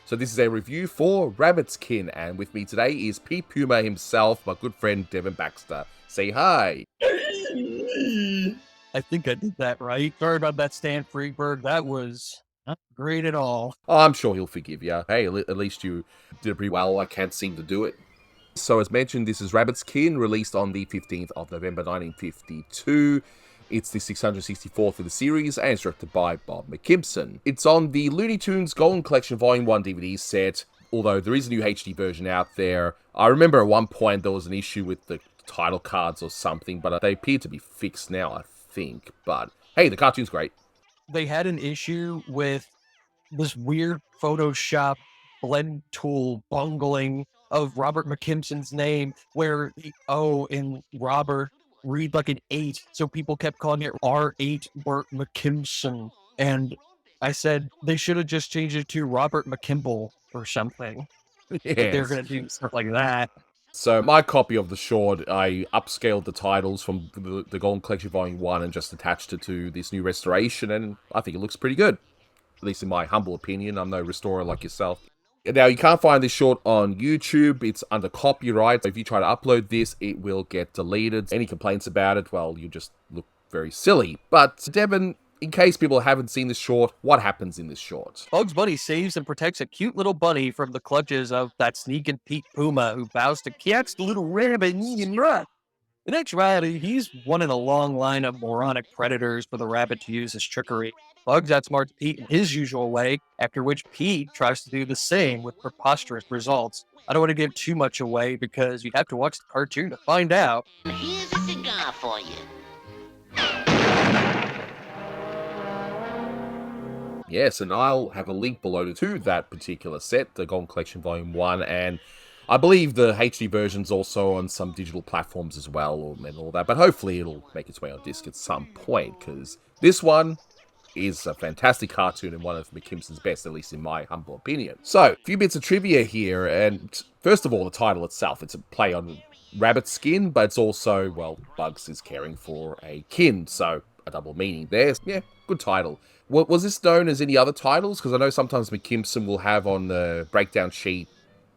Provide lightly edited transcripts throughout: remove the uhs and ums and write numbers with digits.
So this is a review for Rabbitskin, and with me today is Pete Puma himself, my good friend Devon Baxter. Say hi. I think I did that right. Sorry about that, Stan Freberg. That was not great at all. Oh, I'm sure he'll forgive you. Hey, at least you did pretty well. I can't seem to do it. So as mentioned, this is Rabbitskin, released on the 15th of November 1952. It's the 664th of the series, and it's directed by Bob McKimson. It's on the Looney Tunes Golden Collection Volume 1 DVD set, although there is a new HD version out there. I remember at one point there was an issue with the title cards or something, but they appear to be fixed now, I think. But hey, the cartoon's great. They had an issue with this weird Photoshop blend tool bungling of Robert McKimson's name, where the O in Robert read like an 8, so people kept calling it R8 Burt McKimson. And I said they should have just changed it to Robert McKimble or something. If they're going to do stuff like that. So my copy of the short, I upscaled the titles from the Golden Collection Volume 1 and just attached it to this new restoration, and I think it looks pretty good. At least in my humble opinion. I'm no restorer like yourself. Now, you can't find this short on YouTube. It's under copyright. So if you try to upload this, it will get deleted. Any complaints about it, well, you just look very silly. But, Devon, in case people haven't seen this short, what happens in this short? Bugs Bunny saves and protects a cute little bunny from the clutches of that sneaking Pete Puma who vows to catch the little rabbit and run. In actuality, he's one in a long line of moronic predators for the rabbit to use as trickery. Bugs outsmarts Pete in his usual way, after which Pete tries to do the same with preposterous results. I don't want to give too much away because you'd have to watch the cartoon to find out. Here's a cigar for you. Yes, and I'll have a link below to that particular set, the Golden Collection Volume 1, and I believe the HD version's also on some digital platforms as well, and all that, but hopefully it'll make its way on disc at some point, because this one is a fantastic cartoon and one of McKimson's best, at least in my humble opinion. So, a few bits of trivia here, and first of all, the title itself. It's a play on rabbit skin, but it's also, well, Bugs is caring for a kin, so a double meaning there. Yeah, good title. Was this known as any other titles? Because I know sometimes McKimson will have on the breakdown sheet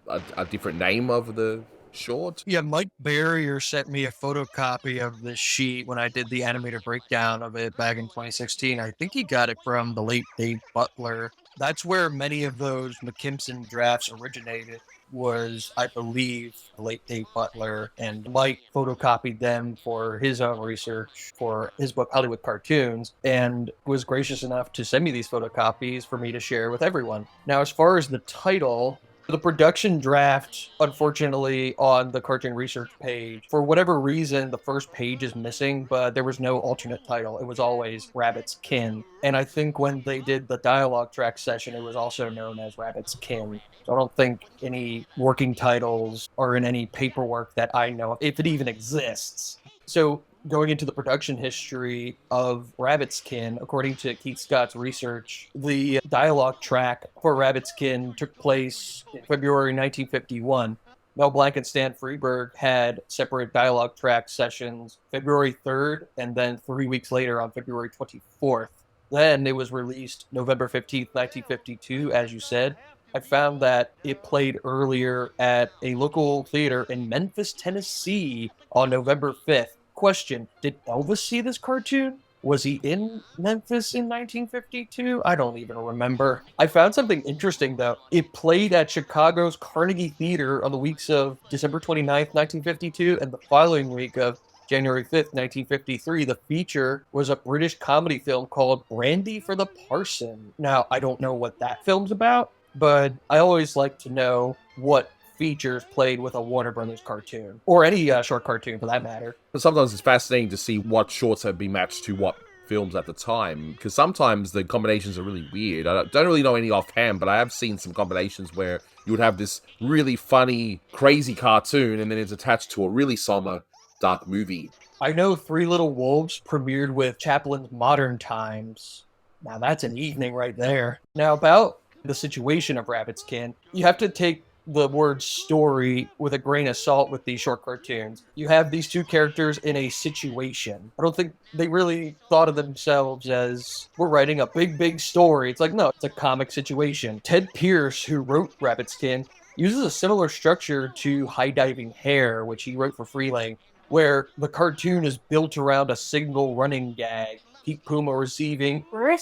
a different name of the short. Yeah, Mike Barrier sent me a photocopy of this sheet when I did the animated breakdown of it back in 2016. I think he got it from the late Dave Butler. That's where many of those McKimson drafts originated, was, I believe, the late Dave Butler, and Mike photocopied them for his own research for his book Hollywood Cartoons, and was gracious enough to send me these photocopies for me to share with everyone. Now, as far as the title, the production draft, unfortunately, on the cartoon research page, for whatever reason, the first page is missing, but there was no alternate title. It was always Rabbit's Kin. And I think when they did the dialogue track session, it was also known as Rabbit's Kin. So I don't think any working titles are in any paperwork that I know of, if it even exists. So going into the production history of Rabbitskin, according to Keith Scott's research, the dialogue track for Rabbitskin took place in February 1951. Mel Blanc and Stan Freberg had separate dialogue track sessions February 3rd and then 3 weeks later on February 24th. Then it was released November 15th, 1952, as you said. I found that it played earlier at a local theater in Memphis, Tennessee on November 5th. Question, did Elvis see this cartoon? Was he in Memphis in 1952? I don't even remember. I found something interesting, though. It played at Chicago's Carnegie Theater on the weeks of December 29th, 1952, and the following week of January 5th, 1953, the feature was a British comedy film called Brandy for the Parson. Now, I don't know what that film's about, but I always like to know what features played with a Warner Brothers cartoon, or any short cartoon for that matter. But sometimes it's fascinating to see what shorts have been matched to what films at the time, because sometimes the combinations are really weird. I don't really know any offhand, but I have seen some combinations where you would have this really funny, crazy cartoon, and then it's attached to a really somber, dark movie. I know Three Little Wolves premiered with Chaplin's Modern Times. Now that's an evening right there. Now about the situation of Rabbitskin, you have to take the word story with a grain of salt with these short cartoons. You have these two characters in a situation. I don't think they really thought of themselves as, we're writing a big story. It's like, no, it's a comic situation. Ted Pierce, who wrote Rabbitskin, uses a similar structure to High Diving Hare, which he wrote for Freeling, where the cartoon is built around a single running gag. Pete Puma receiving 3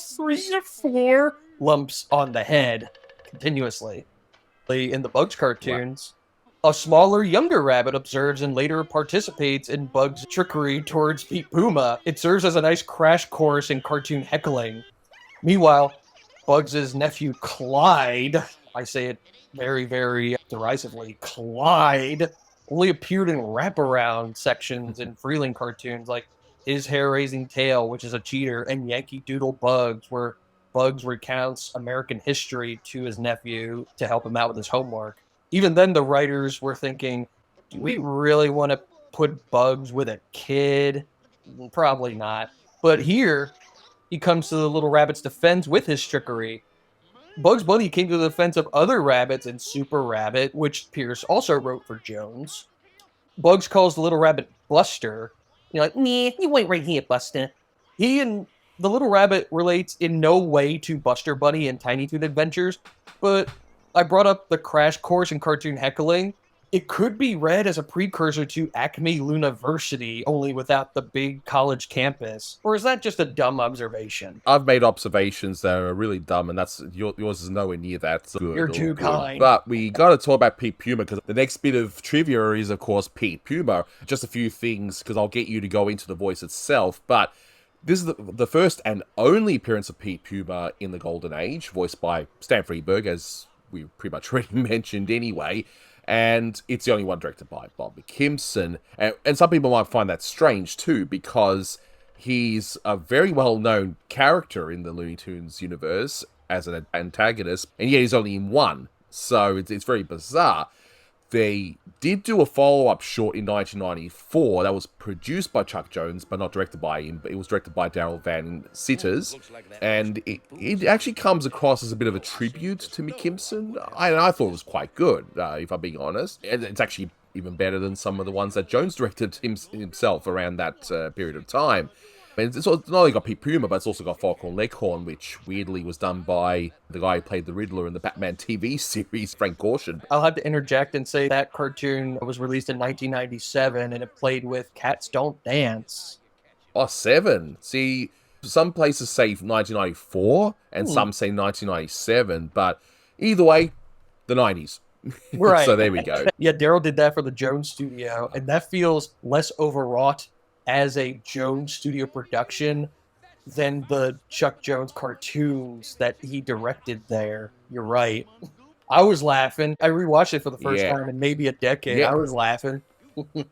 or 4 lumps on the head continuously. In the Bugs cartoons, a smaller, younger rabbit observes and later participates in Bugs' trickery towards Pete Puma. It serves as a nice crash course in cartoon heckling. Meanwhile, Bugs' nephew Clyde, I say it very derisively, Clyde, only appeared in wraparound sections in Freeling cartoons like His Hair-Raising Tail, which is a cheater, and Yankee Doodle Bugs, where Bugs recounts American history to his nephew to help him out with his homework. Even then, the writers were thinking, do we really want to put Bugs with a kid? Probably not. But here, he comes to the little rabbit's defense with his trickery. Bugs Bunny came to the defense of other rabbits in Super Rabbit, which Pierce also wrote for Jones. Bugs calls the little rabbit Buster. You're like, nah, you wait right here, Buster. He and the little rabbit relates in no way to Buster Bunny and Tiny Toon Adventures, but I brought up the crash course in cartoon heckling. It could be read as a precursor to Acme Luniversity, only without the big college campus. Or is that just a dumb observation? I've made observations that are really dumb, and that's yours is nowhere near that good. You're too kind. But we got to talk about Pete Puma, because the next bit of trivia is, of course, Pete Puma. Just a few things, because I'll get you to go into the voice itself, but this is the first and only appearance of Pete Puma in the Golden Age, voiced by Stan Freberg, as we pretty much already mentioned anyway. And it's the only one directed by Bob McKimson. And some people might find that strange too, because he's a very well-known character in the Looney Tunes universe as an antagonist, and yet he's only in one. So it's very bizarre. They did do a follow-up short in 1994 that was produced by Chuck Jones, but not directed by him. It was directed by Daryl Van Sitters, and it actually comes across as a bit of a tribute to McKimson. I thought it was quite good, if I'm being honest. And it's actually even better than some of the ones that Jones directed himself around that period of time. And it's not only got Pete Puma, but it's also got Foghorn Leghorn, which weirdly was done by the guy who played the Riddler in the Batman TV series, Frank Gorshin. I'll have to interject and say that cartoon was released in 1997, and it played with Cats Don't Dance. Oh, 7. See, some places say 1994, and some say 1997, but either way, the 90s. Right. So there we go. Yeah, Daryl did that for the Jones studio, and that feels less overwrought as a Jones studio production than the Chuck Jones cartoons that he directed there. You're right. I was laughing. I rewatched it for the first time in maybe a decade. I was laughing.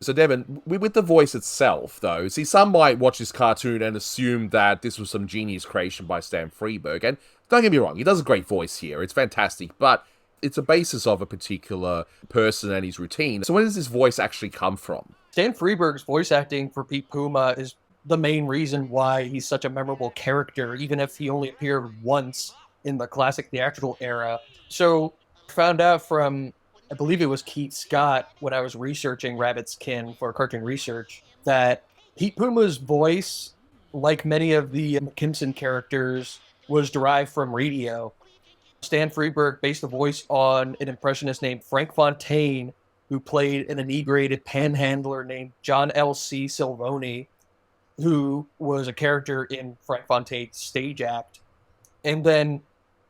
So, Devon, with the voice itself, though, see, some might watch this cartoon and assume that this was some genius creation by Stan Freberg, and don't get me wrong, he does a great voice here. It's fantastic, but it's a basis of a particular person and his routine. So where does this voice actually come from? Stan Freberg's voice acting for Pete Puma is the main reason why he's such a memorable character, even if he only appeared once in the classic theatrical era. So I found out from, I believe it was Keith Scott, when I was researching Rabbitskin for cartoon research, that Pete Puma's voice, like many of the McKimson characters, was derived from radio. Stan Freberg based the voice on an impressionist named Frank Fontaine, who played an inebriated panhandler named John L.C. Silvoni, who was a character in Frank Fontaine's stage act. And then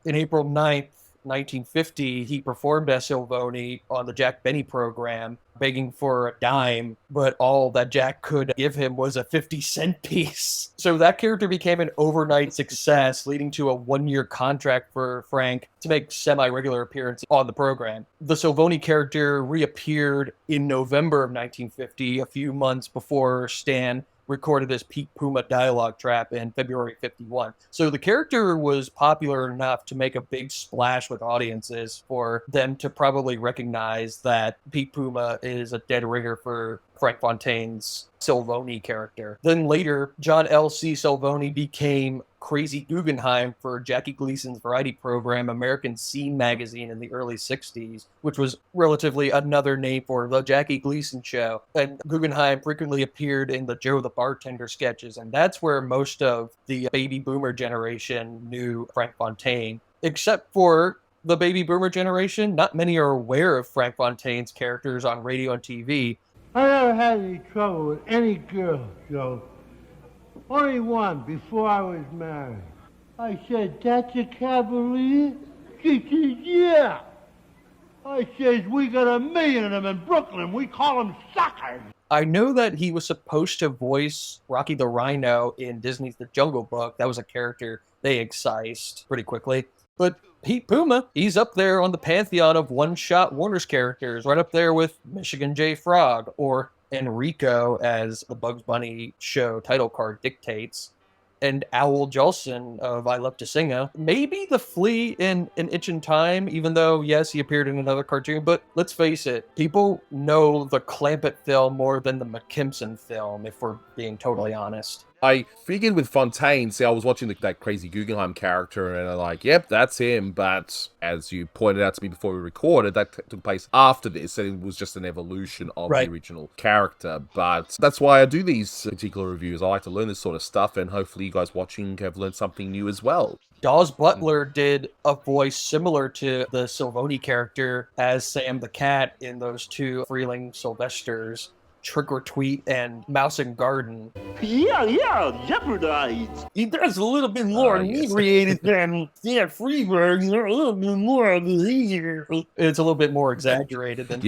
in April 9th, 1950, he performed as Silvoni on the Jack Benny program, begging for a dime, but all that Jack could give him was a 50-cent piece. So that character became an overnight success, leading to a one-year contract for Frank to make semi-regular appearances on the program. The Silvoni character reappeared in November of 1950, a few months before Stan recorded his Pete Puma dialogue trap in February 51. So the character was popular enough to make a big splash with audiences for them to probably recognize that Pete Puma is a dead ringer for Frank Fontaine's Silvoni character. Then later, John L.C. Silvoni became Crazy Guggenheim for Jackie Gleason's variety program, American Scene magazine in the early 60s, which was relatively another name for The Jackie Gleason Show. And Guggenheim frequently appeared in the Joe the Bartender sketches, and that's where most of the baby boomer generation knew Frank Fontaine. Except for the baby boomer generation, not many are aware of Frank Fontaine's characters on radio and TV. I never had any trouble with any girl, Joe. Only one before I was married. I said, "That's a Cavalier?" She said, "Yeah." I said, "We got 1,000,000 of them in Brooklyn. We call them suckers." I know that he was supposed to voice Rocky the Rhino in Disney's The Jungle Book. That was a character they excised pretty quickly. But Pete Puma, he's up there on the pantheon of one-shot Warner's characters, right up there with Michigan J. Frog, or Enrico, as the Bugs Bunny show title card dictates, and Owl Jolson of I Love to Singa. Maybe the Flea in An Itch in Time, even though, yes, he appeared in another cartoon, but let's face it, people know the Clampett film more than the McKimson film, if we're being totally honest. I figured with Fontaine, see, I was watching that Crazy Guggenheim character, and I'm like, yep, that's him. But as you pointed out to me before we recorded, that took place after this, and it was just an evolution of the original character. But that's why I do these particular reviews. I like to learn this sort of stuff, and hopefully you guys watching have learned something new as well. Dawes Butler did a voice similar to the Silvoni character as Sam the Cat in those two Freeling Sylvesters, Trick or Tweet and Mouse and Garden. Yeah, jeopardize. He does a little bit more inebriated than Stan Freberg. A little bit more It's a little bit more exaggerated than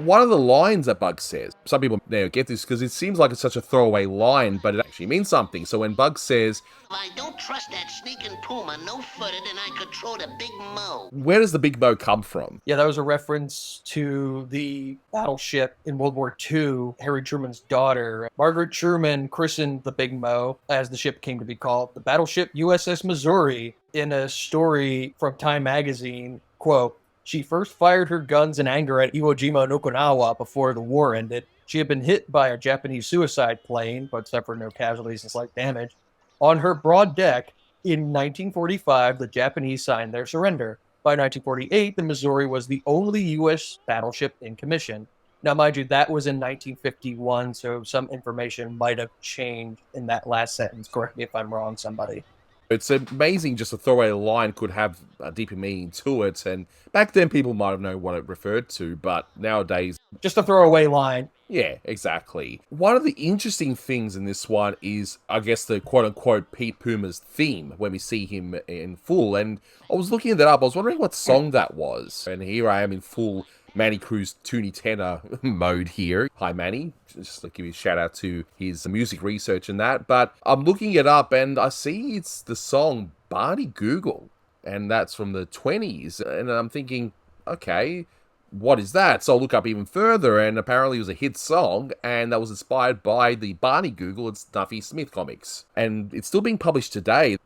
One of the lines that Bugs says, some people never get this because it seems like it's such a throwaway line, but it actually means something. So when Bugs says, I don't trust that sneaking Puma no-footed and I control the Big Mo. Where does the Big Mo come from? Yeah, that was a reference to the battleship in World War II, Harry Truman's daughter. Margaret Truman christened the Big Mo, as the ship came to be called, the battleship USS Missouri. In a story from Time magazine, quote, "She first fired her guns in anger at Iwo Jima and Okinawa before the war ended. She had been hit by a Japanese suicide plane, but suffered no casualties and slight damage. On her broad deck, in 1945, the Japanese signed their surrender. By 1948, the Missouri was the only U.S. battleship in commission." Now, mind you, that was in 1951, so some information might have changed in that last sentence. Correct me if I'm wrong, somebody. It's amazing just a throwaway line could have a deeper meaning to it, and back then people might have known what it referred to, but nowadays... Just a throwaway line. Yeah, exactly. One of the interesting things in this one is, I guess, the quote-unquote Pete Puma's theme when we see him in full, and I was looking that up, I was wondering what song that was, and here I am in full Manny Cruz Toonie Tenor mode here. Hi, Manny. Just to give you a shout out to his music research and that. But I'm looking it up and I see it's the song Barney Google. And that's from the 20s. And I'm thinking, okay, what is that? So I'll look up even further. And apparently it was a hit song. And that was inspired by the Barney Google and Snuffy Smith comics. And it's still being published today.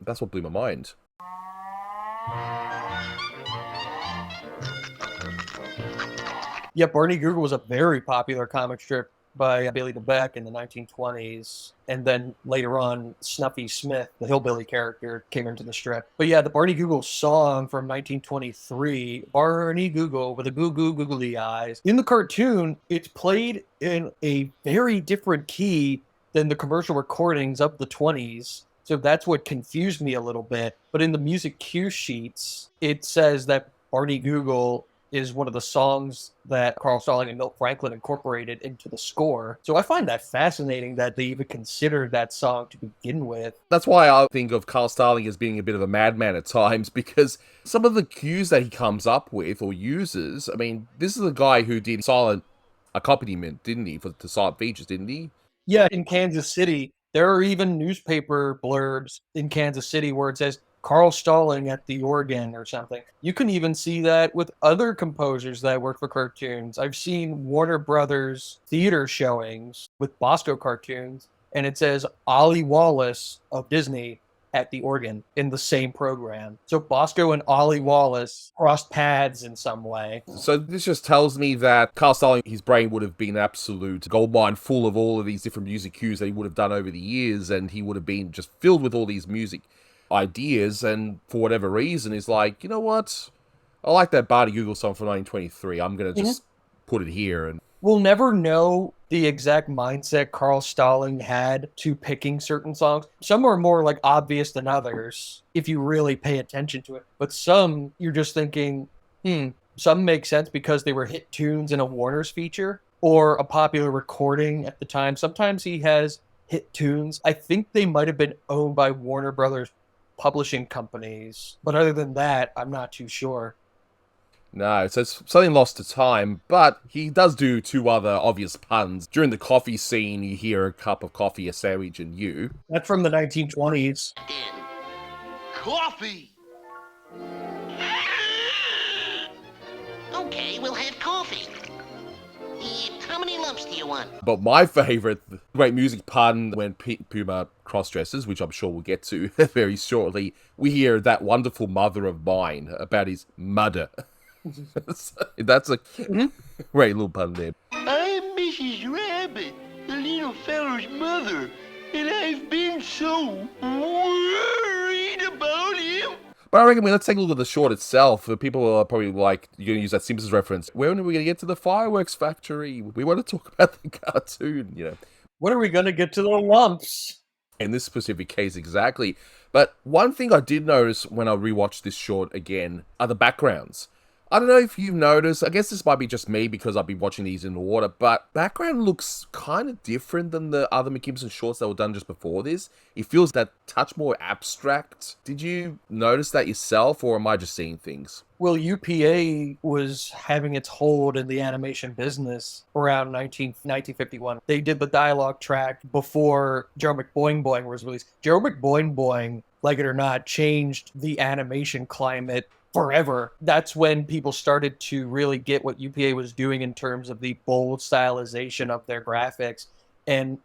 That's what blew my mind. Yeah, Barney Google was a very popular comic strip by Billy DeBeck in the 1920s. And then later on, Snuffy Smith, the hillbilly character, came into the strip. But yeah, the Barney Google song from 1923, Barney Google with the goo-goo googly eyes. In the cartoon, it's played in a very different key than the commercial recordings of the 20s. So that's what confused me a little bit. But in the music cue sheets, it says that Barney Google is one of the songs that Carl Stalling and Milt Franklin incorporated into the score. So I find that fascinating that they even considered that song to begin with. That's why I think of Carl Stalling as being a bit of a madman at times, because some of the cues that he comes up with or uses, I mean, this is the guy who did silent accompaniment, didn't he, for the silent features, didn't he? Yeah, in Kansas City, there are even newspaper blurbs in Kansas City where it says, Carl Stalling at the organ or something. You can even see that with other composers that work for cartoons. I've seen Warner Brothers theater showings with Bosco cartoons, and it says Ollie Wallace of Disney at the organ in the same program. So Bosco and Ollie Wallace crossed paths in some way. So this just tells me that Carl Stalling, his brain would have been an absolute goldmine full of all of these different music cues that he would have done over the years, and he would have been just filled with all these music ideas, and for whatever reason is like, you know what? I like that Barney Google song from 1923. I'm going to just put it here. And we'll never know the exact mindset Carl Stalling had to picking certain songs. Some are more like obvious than others if you really pay attention to it. But some, you're just thinking, some make sense because they were hit tunes in a Warner's feature or a popular recording at the time. Sometimes he has hit tunes. I think they might have been owned by Warner Brothers publishing companies. But other than that, I'm not too sure. No, so it's something lost to time, but he does do two other obvious puns. During the coffee scene, you hear a cup of coffee, a sandwich, and you. That's from the 1920s. Coffee! Okay, we'll have coffee. How many lumps do you want? But my favorite great music pun when Pete Puma cross-dresses, which I'm sure we'll get to very shortly, we hear that wonderful mother of mine about his mother. That's a great little pun there. I'm Mrs. Rabbit, the little fellow's mother, and I've been so worried about him. But I reckon, let's take a look at the short itself. People are probably like, you're going to use that Simpsons reference. When are we going to get to the fireworks factory? We want to talk about the cartoon, you know. When are we going to get to the lumps? In this specific case, exactly. But one thing I did notice when I rewatched this short again are the backgrounds. I don't know if you've noticed, I guess this might be just me because I've been watching these in order, but background looks kind of different than the other McKimson shorts that were done just before this. It feels that touch more abstract. Did you notice that yourself, or am I just seeing things? Well, UPA was having its hold in the animation business around 1951. They did the dialogue track before Joe McBoing Boing was released. Joe McBoing Boing, like it or not, changed the animation climate forever. That's when people started to really get what UPA was doing in terms of the bold stylization of their graphics. And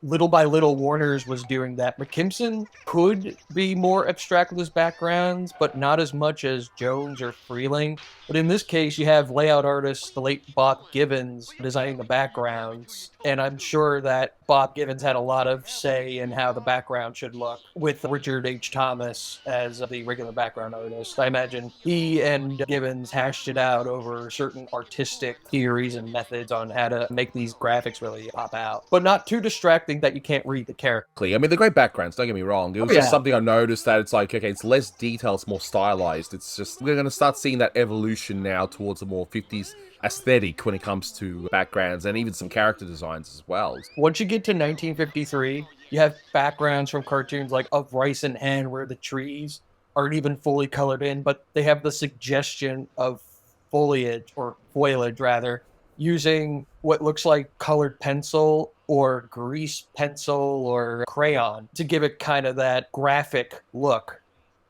little by little, Warner's was doing that. McKimson could be more abstract with his backgrounds, but not as much as Jones or Freeling. But in this case, you have layout artist, the late Bob Gibbons, designing the backgrounds. And I'm sure that Bob Gibbons had a lot of say in how the background should look, with Richard H. Thomas as the regular background artist. I imagine he and Gibbons hashed it out over certain artistic theories and methods on how to make these graphics really pop out. But not too distracting that you can't read the character. I mean, they're great backgrounds, don't get me wrong. It was just something I noticed that it's like, okay, it's less detail, it's more stylized. It's just, we're going to start seeing that evolution now towards a more 50s aesthetic when it comes to backgrounds and even some character designs as well. Once you get to 1953, you have backgrounds from cartoons like Of Rice and Hen, where the trees aren't even fully colored in, but they have the suggestion of foliage rather, using what looks like colored pencil or grease pencil or crayon to give it kind of that graphic look,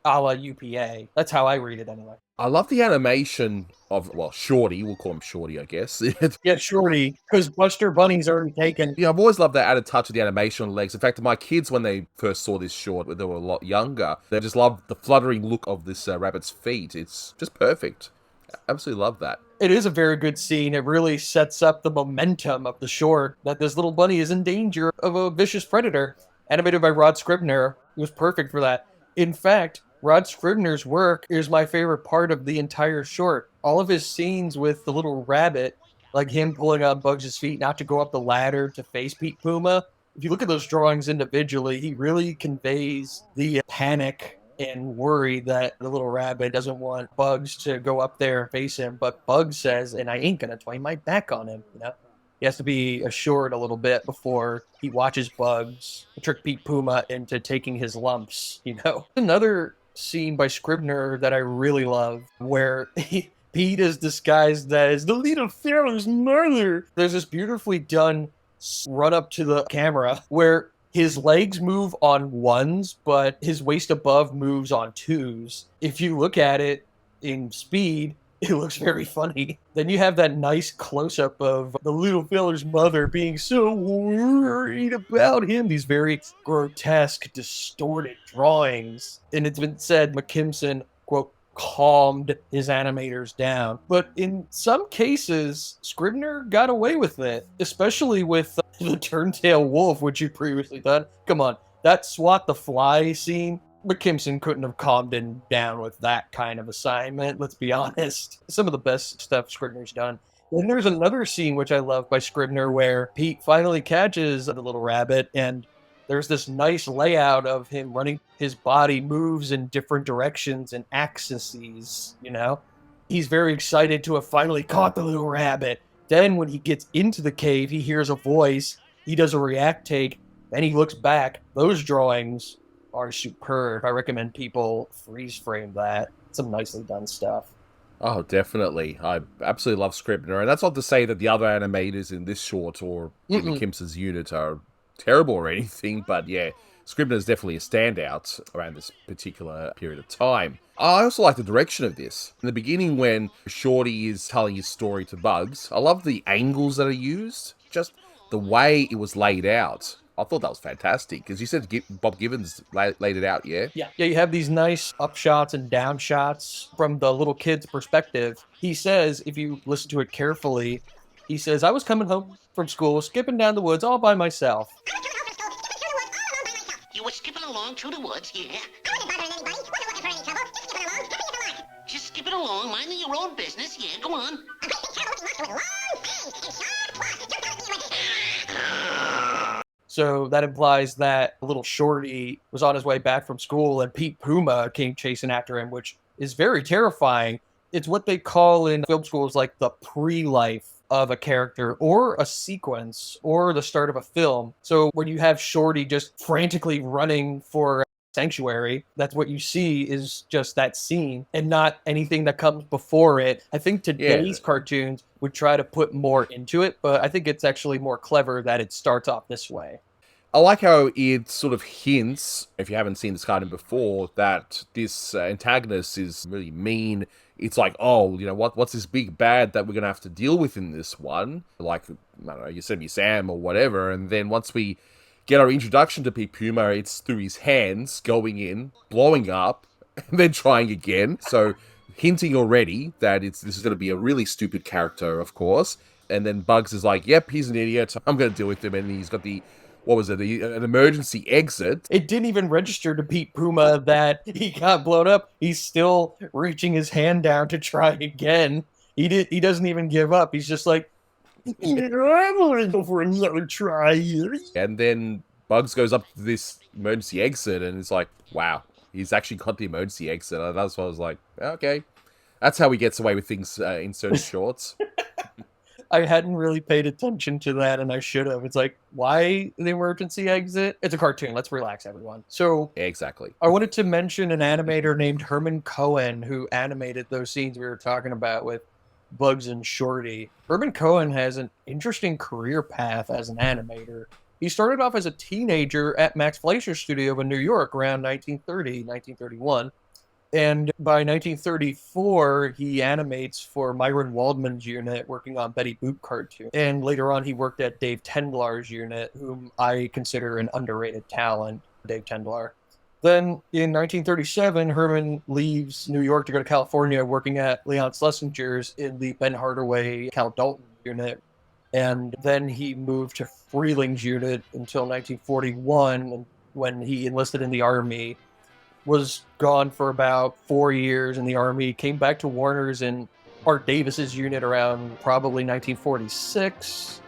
a la UPA. That's how I read it anyway. I love the animation of, well, Shorty. We'll call him Shorty, I guess. Yeah, Shorty, because Buster Bunny's already taken. Yeah, I've always loved that added touch of the animation on legs. In fact, my kids, when they first saw this short, when they were a lot younger, they just loved the fluttering look of this rabbit's feet. It's just perfect. I absolutely love that. It is a very good scene. It really sets up the momentum of the short, that this little bunny is in danger of a vicious predator. Animated by Rod Scribner. It was perfect for that. In fact, Rod Scribner's work is my favorite part of the entire short. All of his scenes with the little rabbit, like him pulling on Bugs' feet not to go up the ladder to face Pete Puma. If you look at those drawings individually, he really conveys the panic and worry that the little rabbit doesn't want Bugs to go up there and face him. But Bugs says, and I ain't going to turn my back on him, you know? He has to be assured a little bit before he watches Bugs trick Pete Puma into taking his lumps, you know? Another scene by Scribner that I really love, where Pete is disguised as the little fellow's mother. There's this beautifully done run up to the camera where his legs move on ones, but his waist above moves on twos. If you look at it in speed, It looks very funny. Then you have that nice close-up of the little feller's mother being so worried about him. These very grotesque, distorted drawings. And it's been said McKimson, quote, calmed his animators down. But in some cases, Scribner got away with it, especially with the Turntail Wolf, which you previously done. Come on, that Swat the Fly scene, McKimson couldn't have calmed him down with that kind of assignment, let's be honest. Some of the best stuff Scribner's done. Then there's another scene which I love by Scribner where Pete finally catches the little rabbit, and there's this nice layout of him running. His body moves in different directions and axes, you know? He's very excited to have finally caught the little rabbit. Then when he gets into the cave, he hears a voice. He does a react take, and he looks back. Those drawings are superb. I recommend people freeze frame that. Some nicely done stuff. Oh, definitely. I absolutely love Scribner. And that's not to say that the other animators in this short or in McKimson's unit are terrible or anything, but yeah, Scribner is definitely a standout around this particular period of time. I also like the direction of this. In the beginning, when Shorty is telling his story to Bugs, I love the angles that are used, just the way it was laid out. I thought that was fantastic, because you said Bob Gibbons laid it out, yeah? Yeah, you have these nice up shots and down shots from the little kid's perspective. He says, if you listen to it carefully, he says, I was coming home from school, skipping down the woods all by myself. You were skipping along through the woods, yeah? I wasn't bothering anybody. Wasn't looking for any trouble. Just skipping along. Happy as a lark. Just skipping along, minding your own business, yeah, go on. A great big terrible looking monster with long fangs and sharp claws jumped out at me and went... So that implies that little Shorty was on his way back from school and Pete Puma came chasing after him, which is very terrifying. It's what they call in film schools like the pre-life of a character or a sequence or the start of a film. So when you have Shorty just frantically running for sanctuary, that's what you see is just that scene and not anything that comes before it. I think today's cartoons would try to put more into it, but I think it's actually more clever that it starts off this way. I like how it sort of hints, if you haven't seen this cartoon before, that this antagonist is really mean. It's like, oh, you know, what's this big bad that we're going to have to deal with in this one? Like, I don't know, Yosemite Sam or whatever. And then once we get our introduction to Pete Puma, it's through his hands going in, blowing up, and then trying again. So hinting already that this is going to be a really stupid character, of course. And then Bugs is like, yep, he's an idiot. I'm going to deal with him. And he's got an emergency exit. It didn't even register to Pete Puma that he got blown up. He's still reaching his hand down to try again. He doesn't even give up. He's just like, I'm going to go for another try. And then Bugs goes up to this emergency exit and it's like, wow, he's actually got the emergency exit. And that's why I was like, okay. That's how he gets away with things in certain shorts. I hadn't really paid attention to that, and I should have. It's like, why the emergency exit? It's a cartoon. Let's relax, everyone. So, exactly. I wanted to mention an animator named Herman Cohen who animated those scenes we were talking about with Bugs and Shorty. Herman Cohen has an interesting career path as an animator. He started off as a teenager at Max Fleischer's studio in New York around 1930, 1931. And by 1934, he animates for Myron Waldman's unit, working on Betty Boop cartoon. And later on, he worked at Dave Tendlar's unit, whom I consider an underrated talent, Dave Tendlar. Then, in 1937, Herman leaves New York to go to California, working at Leon Schlesinger's in the Ben Hardaway Cal Dalton unit. And then he moved to Freeling's unit until 1941, when he enlisted in the Army. Was gone for about 4 years in the Army, came back to Warner's in Art Davis's unit around probably 1946.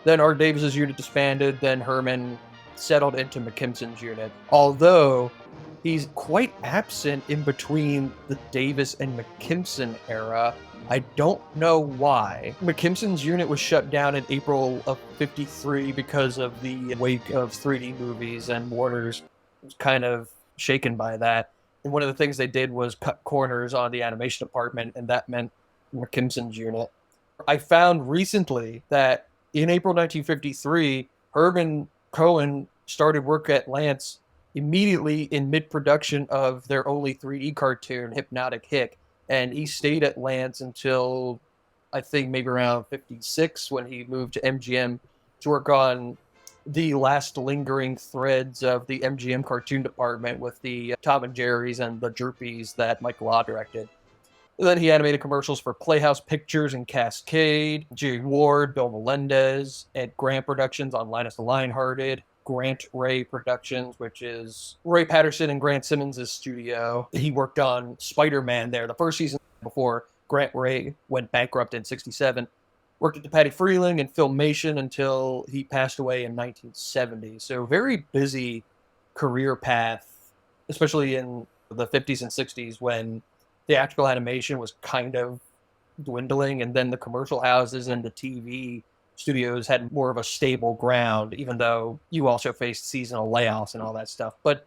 Then Art Davis's unit disbanded, then Herman settled into McKimson's unit. Although he's quite absent in between the Davis and McKimson era. I don't know why. McKimson's unit was shut down in April of '53 because of the wake of 3D movies, and Warner's was kind of shaken by that. And one of the things they did was cut corners on the animation department, and that meant McKimson's unit. I found recently that in April 1953, Herman Cohen started work at Lance immediately in mid-production of their only 3D cartoon, Hypnotic Hick. And he stayed at Lance until I think maybe around 56 when he moved to MGM to work on the last lingering threads of the MGM cartoon department with the Tom and Jerry's and the Jerpies that Mike Law directed. And then he animated commercials for Playhouse Pictures and Cascade, Jerry Ward, Bill Melendez, Ed Grant Productions on Linus the Lionhearted, Grant Ray Productions, which is Roy Patterson and Grant Simmons' studio. He worked on Spider-Man there the first season before Grant Ray went bankrupt in 67. Worked at the Patty Freeling and Filmation until he passed away in 1970. So very busy career path, especially in the 50s and 60s when theatrical animation was kind of dwindling, and then the commercial houses and the TV studios had more of a stable ground, even though you also faced seasonal layoffs and all that stuff. But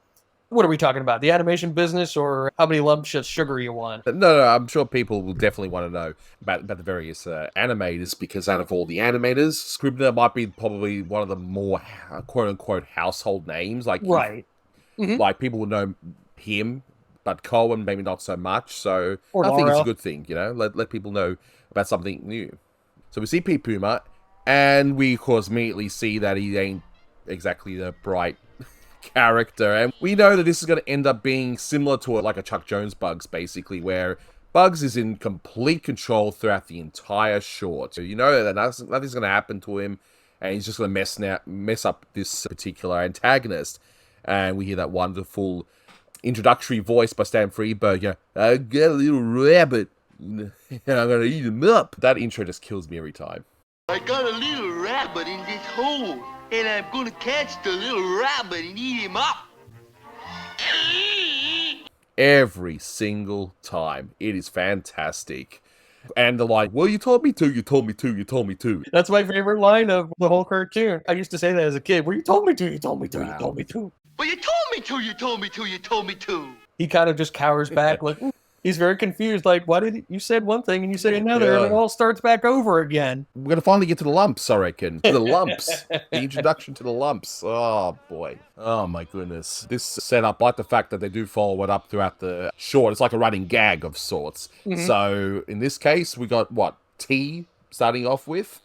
what are we talking about? The animation business, or how many lumps of sugar you want? No, I'm sure people will definitely want to know about the various animators, because out of all the animators, Scribner might be probably one of the more quote-unquote household names. Like, Right. Like, people will know him, but Cohen maybe not so much. So Or I think it's Laura. a good thing, let people know about something new. So we see Pete Puma, and we, of course, immediately see that he ain't exactly the bright character, and we know that this is going to end up being similar to like a Chuck Jones Bugs, basically, where Bugs is in complete control throughout the entire short. So you know that nothing's going to happen to him, and he's just going to mess up this particular antagonist. And we hear that wonderful introductory voice by Stan Freberg. I got a little rabbit, and I'm going to eat him up. That intro just kills me every time. I got a little rabbit in this hole, and I'm gonna catch the little rabbit and eat him up. Every single time. It is fantastic. And they're like, well, you told me to, you told me to, you told me to. That's my favorite line of the whole cartoon. I used to say that as a kid. Well, you told me to, you told me to, you told me to. But you told me to, you told me to, you told me to. He kind of just cowers back, like, he's very confused. Like, why did you said one thing and you said another, and it all starts back over again. We're going to finally get to the lumps, I reckon. The lumps. The introduction to the lumps. Oh, boy. Oh, my goodness. This setup, like the fact that they do follow it up throughout the short, it's like a running gag of sorts. So, in this case, we got, what, T starting off with?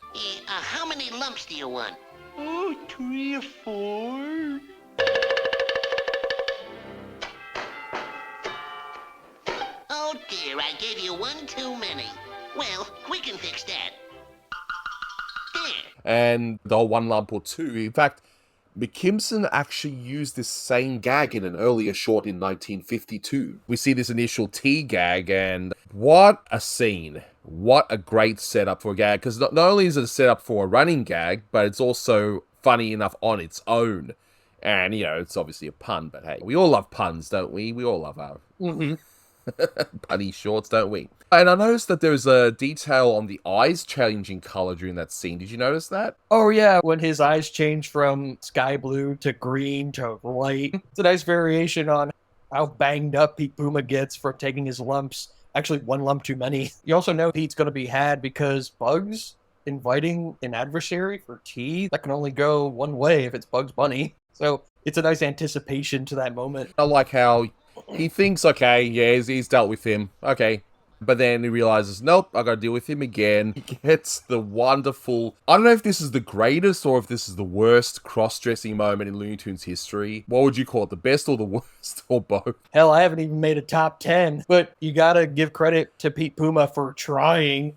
How many lumps do you want? Oh, 3 or 4. Oh dear, I gave you one too many. Well, we can fix that. There. And the one lump or two. In fact, McKimson actually used this same gag in an earlier short in 1952. We see this initial T gag, and what a scene. What a great setup for a gag, because not only is it a setup for a running gag, but it's also funny enough on its own. And, it's obviously a pun, but hey, we all love puns, don't we? We all love our punny shorts, don't we? And I noticed that there's a detail on the eyes changing color during that scene. Did you notice that? Oh, yeah, when his eyes change from sky blue to green to white. It's a nice variation on how banged up Pete Puma gets for taking his lumps. Actually, one lump too many. You also know Pete's going to be had because Bugs inviting an adversary for tea, that can only go one way if it's Bugs Bunny. So it's a nice anticipation to that moment. I like how he thinks, okay, yeah, he's dealt with him. Okay. But then he realizes, nope, I gotta deal with him again. He gets the wonderful... I don't know if this is the greatest or if this is the worst cross-dressing moment in Looney Tunes history. What would you call it? The best or the worst, or both? Hell, I haven't even made a top 10. But you gotta give credit to Pete Puma for trying.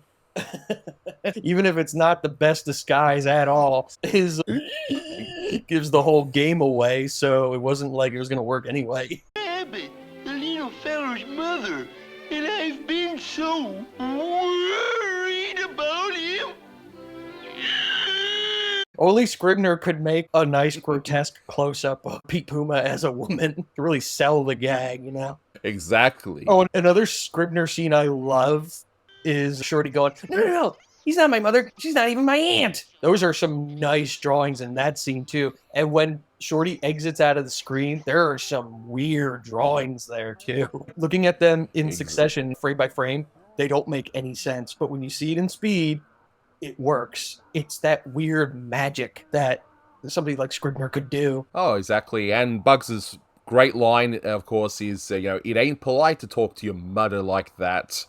Even if it's not the best disguise at all. His gives the whole game away, so it wasn't like it was gonna work anyway. Rabbit, the little feller's mother. And I've been so worried about him. Only Scribner could make a nice grotesque close-up of Pete Puma as a woman to really sell the gag, Exactly. Oh, and another Scribner scene I love is Shorty going, no, he's not my mother. She's not even my aunt. Those are some nice drawings in that scene, too. And when Shorty exits out of the screen, there are some weird drawings there, too. Looking at them in succession, frame by frame, they don't make any sense. But when you see it in speed, it works. It's that weird magic that somebody like Scribner could do. Oh, exactly. And Bugs is Great line, of course, is, it ain't polite to talk to your mother like that.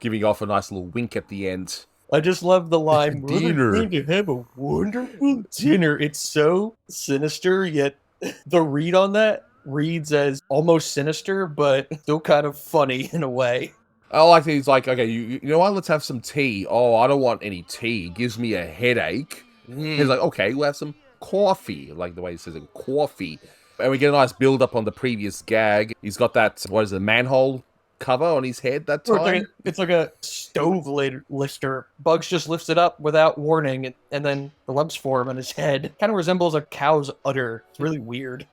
Giving off a nice little wink at the end. I just love the line, Dinner. we're going to have a wonderful dinner. It's so sinister, yet the read on that reads as almost sinister, but still kind of funny in a way. I like that he's like, okay, you know what, let's have some tea. Oh, I don't want any tea. It gives me a headache. He's like, okay, we'll have some coffee. Like the way he says it, coffee. And we get a nice build up on the previous gag. He's got that, manhole cover on his head that time. It's like a stove lifter. Bugs just lifts it up without warning, and then the lumps form on his head. Kind of resembles a cow's udder. It's really weird.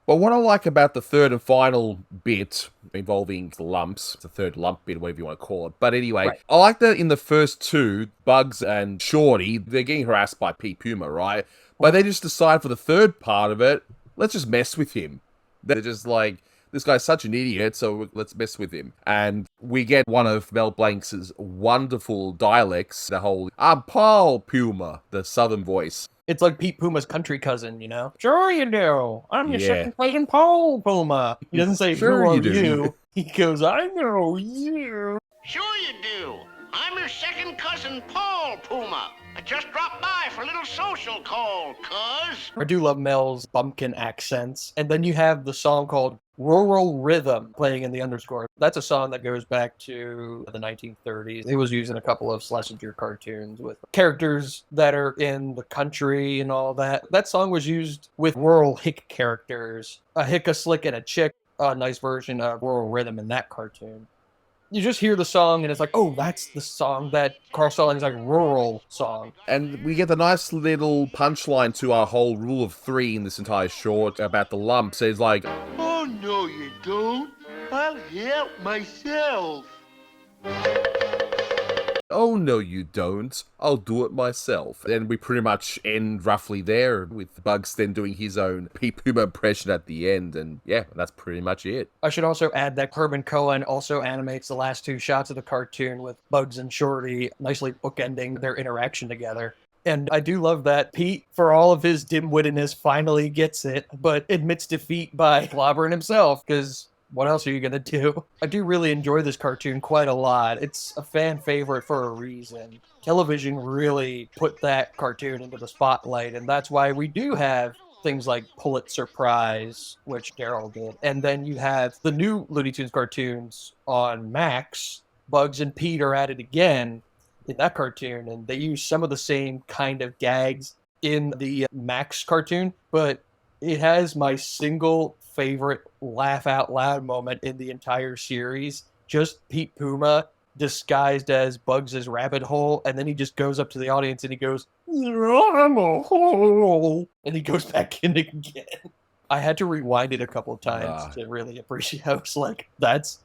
But what I like about the third and final bit involving the lumps, the third lump bit, whatever you want to call it. But anyway, right. I like that in the first two, Bugs and Shorty, they're getting harassed by Pete Puma, right? But they just decide for the third part of it, let's just mess with him. They're just like, this guy's such an idiot, so let's mess with him. And we get one of Mel Blanc's wonderful dialects, the whole, I'm Paul Puma, the southern voice. It's like Pete Puma's country cousin, you know? Sure you do. I'm your second cousin, Paul Puma. He doesn't say, sure who are you do. You? He goes, I know you. Sure you do. I'm your second cousin, Paul Puma. I just dropped by for a little social call, cuz. I do love Mel's bumpkin accents. And then you have the song called Rural Rhythm playing in the underscore. That's a song that goes back to the 1930s. It was used in a couple of Schlesinger cartoons with characters that are in the country and all that. That song was used with rural hick characters. A hick, a slick, and a chick. A nice version of Rural Rhythm in that cartoon. You just hear the song and it's like, oh, that's the song that Carl Stallings like rural song. And we get the nice little punchline to our whole rule of three in this entire short about the lumps. It's like, oh, no, you don't. I'll help myself. Oh, no, you don't. I'll do it myself. And we pretty much end roughly there, with Bugs then doing his own Pete Puma impression at the end. And yeah, that's pretty much it. I should also add that Herman Cohen also animates the last two shots of the cartoon with Bugs and Shorty nicely bookending their interaction together. And I do love that Pete, for all of his dim-wittedness, finally gets it, but admits defeat by clobbering himself, because what else are you going to do? I do really enjoy this cartoon quite a lot. It's a fan favorite for a reason. Television really put that cartoon into the spotlight, and that's why we do have things like Pulitzer Prize, which Daryl did. And then you have the new Looney Tunes cartoons on Max. Bugs and Pete are at it again in that cartoon, and they use some of the same kind of gags in the Max cartoon, but it has my single favorite laugh out loud moment in the entire series. Just Pete Puma disguised as Bugs' rabbit hole, and then he just goes up to the audience and he goes, I'm a hole, and he goes back in again. I had to rewind it a couple of times to really appreciate. I was like, that's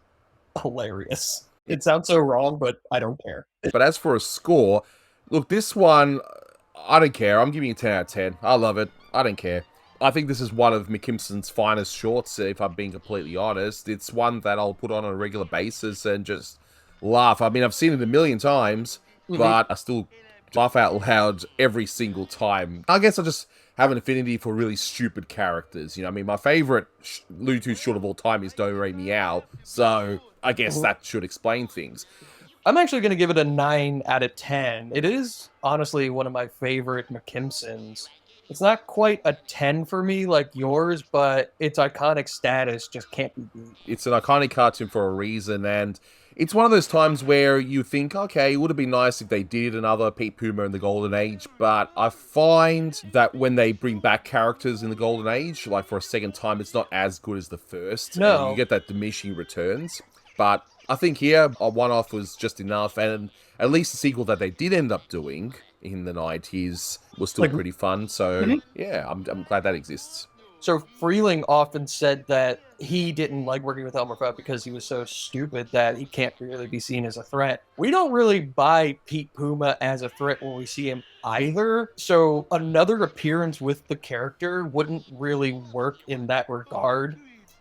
hilarious. It sounds so wrong, but I don't care. But as for a score, look, this one, I don't care. I'm giving it 10 out of 10. I love it. I don't care. I think this is one of McKimson's finest shorts, if I'm being completely honest. It's one that I'll put on a regular basis and just laugh. I mean, I've seen it a million times, but I still laugh out loud every single time. I guess I just have an affinity for really stupid characters. You know, I mean, my favorite Looney Tunes short of all time is Do Re Meow, so I guess that should explain things. I'm actually going to give it a 9 out of 10. It is honestly one of my favorite McKimsons. It's not quite a 10 for me like yours, but its iconic status just can't be beat. It's an iconic cartoon for a reason, and it's one of those times where you think, okay, it would have been nice if they did another Pete Puma in the Golden Age, but I find that when they bring back characters in the Golden Age, like for a second time, it's not as good as the first. No. And you get that diminishing returns. But I think here, a one-off was just enough, and at least the sequel that they did end up doing in the 90s was still pretty fun. So, yeah, I'm glad that exists. So Freeling often said that he didn't like working with Elmer Fudd because he was so stupid that he can't really be seen as a threat. We don't really buy Pete Puma as a threat when we see him either. So another appearance with the character wouldn't really work in that regard,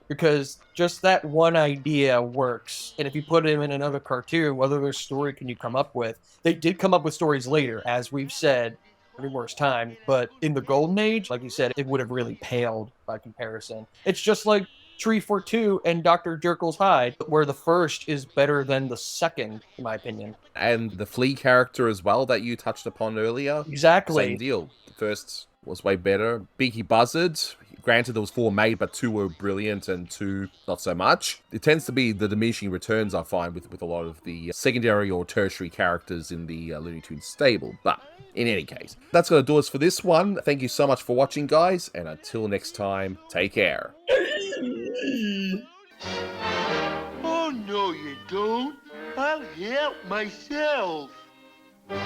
because just that one idea works. And if you put him in another cartoon, what other story can you come up with? They did come up with stories later, as we've said. worse time. But in the Golden Age, like you said, it would have really paled by comparison. It's just like Tree for Two and Dr. Jekyll's Hyde, where the first is better than the second, in my opinion. And the Flea character as well that you touched upon earlier. Exactly. Same deal. The first was way better. Beaky Buzzard, granted there was 4 made, but 2 were brilliant and 2 not so much. It tends to be the diminishing returns I find with a lot of the secondary or tertiary characters in the Looney Tunes stable. But in any case, that's going to do us for this one. Thank you so much for watching, guys, and until next time, take care. Oh, no, you don't. I'll help myself. Come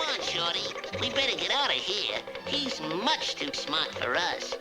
on, Shorty. We better get out of here. He's much too smart for us.